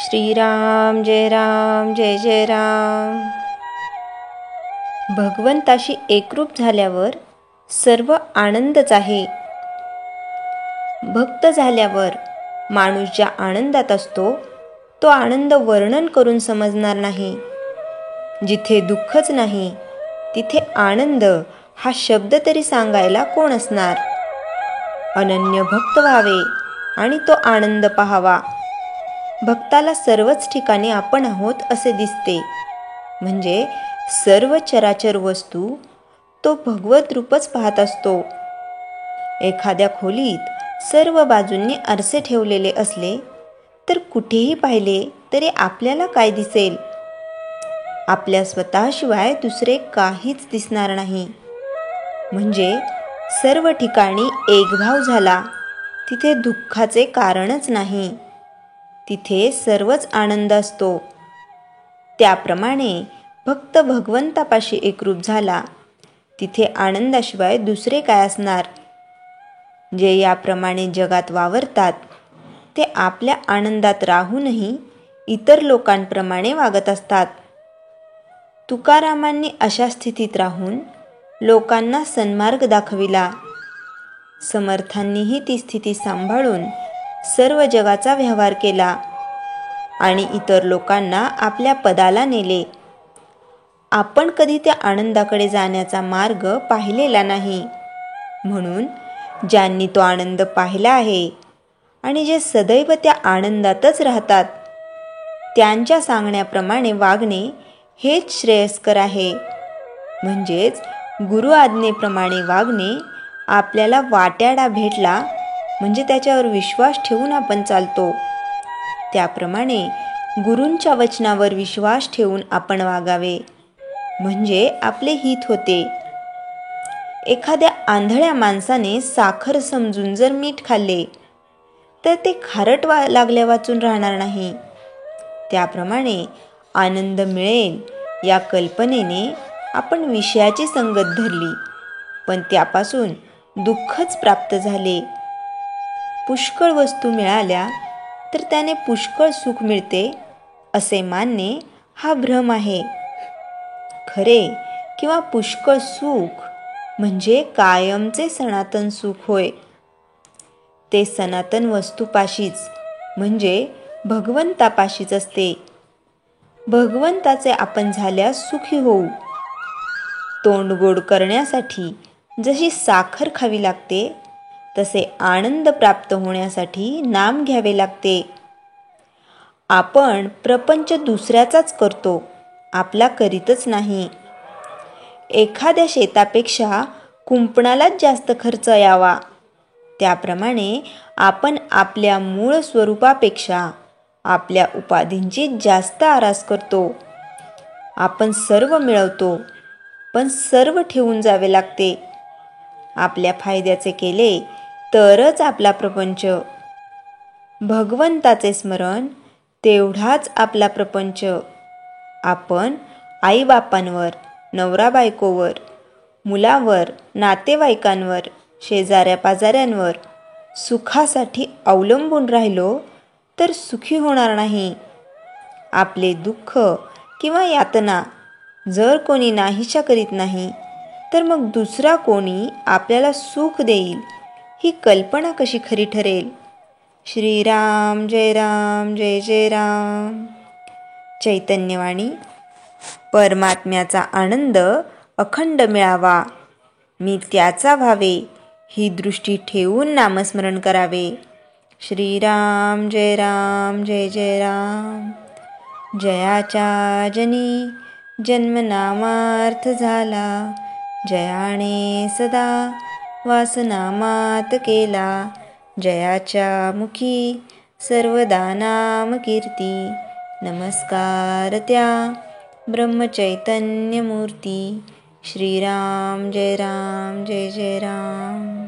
श्रीराम जय जय राम. भगवंताशी एकरूप झाल्यावर सर्व आनंदच आहे. भक्त झाल्यावर माणूस ज्या आनंदात असतो तो आनंद वर्णन करून समजणार नाही. जिथे दुःखच नाही तिथे आनंद हा शब्द तरी सांगायला कोण असणार. अनन्य भक्त व्हावे आणि तो आनंद पाहावा. भक्ताला सर्वच ठिकाणी आपण आहोत असे दिसते. म्हणजे सर्व चराचर वस्तू तो भगवत रूपच पाहत असतो. एखाद्या खोलीत सर्व बाजूंनी आरसे ठेवलेले असले तर कुठेही पाहिले तरी आपल्याला काय दिसेल? आपल्या स्वतःशिवाय दुसरे काहीच दिसणार नाही. म्हणजे सर्व ठिकाणी एकभाव झाला. तिथे दुःखाचे कारणच नाही. तिथे सर्वच आनंद असतो. त्याप्रमाणे भक्त भगवंतापाशी एकरूप झाला. तिथे आनंदाशिवाय दुसरे काय असणार? जे याप्रमाणे जगात वावरतात ते आपल्या आनंदात राहूनही इतर लोकांप्रमाणे वागत असतात. तुकारामांनी अशा स्थितीत राहून लोकांना सन्मार्ग दाखविला. समर्थांनीही ती स्थिती सांभाळून सर्व जगाचा व्यवहार केला आणि इतर लोकांना आपल्या पदाला नेले. आपण कधी त्या आनंदाकडे जाण्याचा मार्ग पाहिलेला नाही. म्हणून ज्यांनी तो आनंद पाहिला आहे आणि जे सदैव त्या आनंदातच राहतात त्यांच्या सांगण्याप्रमाणे वागणे हेच श्रेयस्कर आहे. म्हणजेच गुरु आज्ञेप्रमाणे वागणे. आपल्याला वाट्याडा भेटला म्हणजे त्याच्यावर विश्वास ठेवून आपण चालतो. त्याप्रमाणे गुरूंच्या वचनावर विश्वास ठेवून आपण वागावे म्हणजे आपले हित होते. एखाद्या आंधळ्या माणसाने साखर समजून जर मीठ खाल्ले तर ते खारट लागल्या वाचून राहणार नाही. त्याप्रमाणे आनंद मिळेल या कल्पनेने आपण विषयाची संगत धरली पण त्यापासून दुःखच प्राप्त झाले. पुष्कळ वस्तू मिळाल्या तर त्याने पुष्कळ सुख मिळते असे मानणे हा भ्रम आहे. खरे किंवा पुष्कळ सुख म्हणजे कायमचे सनातन सुख होय. ते सनातन वस्तूपाशीच म्हणजे भगवंतापाशीच असते. भगवंताचे आपण झाल्यास सुखी होऊ. तोंड गोड करण्यासाठी जशी साखर खावी लागते तसे आनंद प्राप्त होण्यासाठी नाम घ्यावे लागते. आपण प्रपंच दुसऱ्याचाच करतो, आपला करीतच नाही. एखाद्या शेतापेक्षा कुंपणालाच जास्त खर्च यावा त्याप्रमाणे आपण आपल्या मूळ स्वरूपापेक्षा आपल्या उपाधींची जास्त आरास करतो. आपण सर्व मिळवतो पण सर्व ठेवून जावे लागते. आपल्या फायद्याचे केले तरच आपला प्रपंच. भगवंताचे स्मरण तेवढाच आपला प्रपंच. आपण आईबापांवर, नवरा बायकोवर, मुलावर, नातेवाईकांवर, शेजाऱ्या पाजाऱ्यांवर सुखासाठी अवलंबून राहिलो तर सुखी होणार नाही. आपले दुःख किंवा यातना जर कोणी नाहीशा करीत नाही तर मग दुसरा कोणी आपल्याला सुख देईल ही कल्पना कशी खरी ठरेल? श्रीराम जय जय राम. चैतन्यवाणी. परमात्म्याचा आनंद अखंड मिळावा, मी त्याचा व्हावे ही दृष्टी ठेवून नामस्मरण करावे. श्रीराम जय जय राम. जयाच्या जनी जन्मनामार्थ झाला, जयाने सदा वासनामात केला. जयाच्या मुखी सर्वदा नाम कीर्ती, नमस्कार त्या ब्रह्मचैतन्य मूर्ती. श्रीराम जय जय राम.